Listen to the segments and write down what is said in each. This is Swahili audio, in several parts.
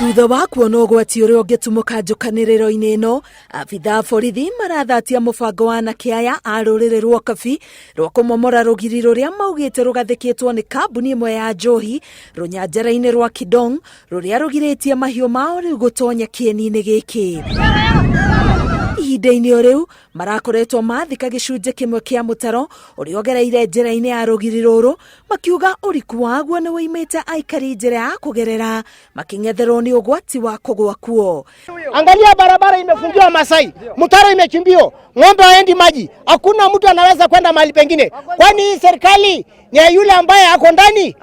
Thutha wa kuona ũgwati ũrĩa ũngĩtumũka njũkanĩrĩro-inĩ ĩno, abithaa borithi marathatia mũbango wa anake aya a rũrĩrĩ rwa Kabi rwa kũmomora rũgiri rũrĩa maugĩte rũgathĩkĩtwo nĩ kambuni ĩmwe ya njohi rũnyanjara-inĩ rwa Kidong, rũrĩa rũgirĩtie mahiũ mao rĩu gũtonya kĩeni-inĩ gĩkĩ. Ihinda-inĩ o rĩu marakoretwo mathika gĩcunjĩ kĩmwe kĩa mũtaro ũrĩa ũgereire njĩra-inĩ ya rũgiri rũrũ, makiuga ũriku waguo nĩ woimĩte aikari njĩra ya kũgerera, making'etherwo nĩ ũgwati wa kũgwa kuo. Angalia barabara imefungiwa Masai, mtaro imechimbio, ng'ombe haendi maji, hakuna mtu anaweza kwenda mahali pengine. Kwani hii serikali ni ya yule ambaye ako ndani?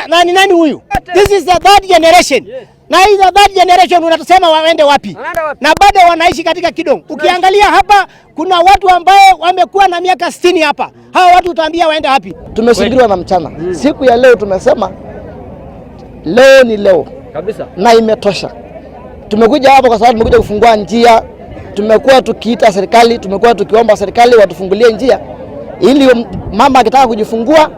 Na ni nani huyu? This is the third generation. Na hii the third generation unatusema waende wapi? Na bado wanaishi katika Kidong. Ukiangalia hapa kuna watu ambao wamekuwa na miaka 60 hapa. Hawa watu utaambia waende wapi? Tumeshindwa na mchana. Siku ya leo tumesema leo ni leo kabisa na imetosha. Tumekuja hapa kwa sababu tumekuja kufungua njia. Tumekuwa tukiita serikali, tumekuwa tukiomba serikali watufungulie njia ili mama akitaka kujifungua,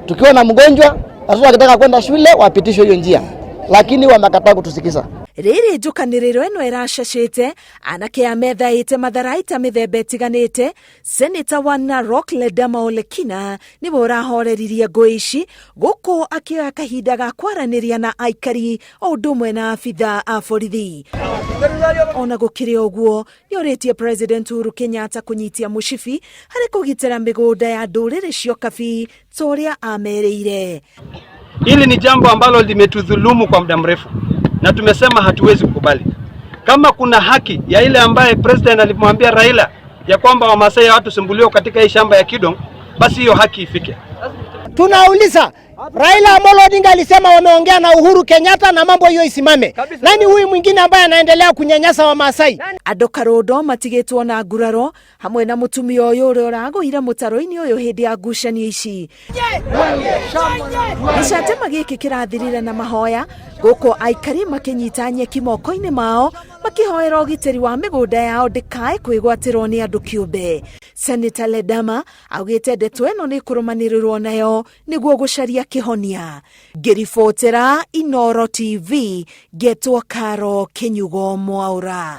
tukiwa na mgonjwa, watoto wakitaka kwenda shule wapitishwe hiyo njia. Lakini wamekataa kutusikiza. Rĩrĩ njũkanĩrĩro ĩno ĩracacĩte, anake a methaĩte matharaita mĩthemba ĩtiganĩte, Senator wa Narok Ledama Ole Kina nĩwe ũrahoreririe ngũĩ ici, gũkũ akĩoya kahinda ga kwaranĩria na aikari o ũndũ ũmwe na abithaa a borithi. Ona gũkĩrĩ ũguo, nĩorĩtie President Uhuru Kenyatta kũnyitia mũcibi harĩ kũgitĩra mĩgũnda ya ndũrĩrĩ cia Kabi ta ũrĩa amerĩire. Hili ni jambo ambalo limetudhulumu kwa muda mrefu na tumesema hatuwezi kukubali. Kama kuna haki ya ile ambaye president alimwambia Raila ya kwamba Wamasai hawatusumbuliwa katika hii shamba ya Kidong, basi hiyo haki ifike. Tunauliza, Raila Amolo Odinga alisema wameongea na Uhuru Kenyatta na mambo hiyo isimame. Nani huyu mwingine ambaye anaendelea kunyanyasa Wamasai? Andũ Karondo matigĩtwo na nguraro hamwe na mũtumia ũyũ ũrĩa ũragũire mũtaro-inĩ ũyũ hĩndĩ ya ngucanio ici. Gĩcanjama gĩkĩ kĩrathirire na mahoya, gũkũ aikari makĩnyita nyeki moko-inĩ mao makĩhoera ũgitĩri wa mĩgũnda yao ndĩkae kwĩgwatĩrwo nĩ andũ kĩũmbe. Senator Ledama augĩte ndeto ĩno nĩ kũrũmanĩrĩrwo nayo nĩguo gũcaria kĩhonia. Ngĩribotera Inooro TV, ngetwo Karo Kĩnyugo Mwaũra.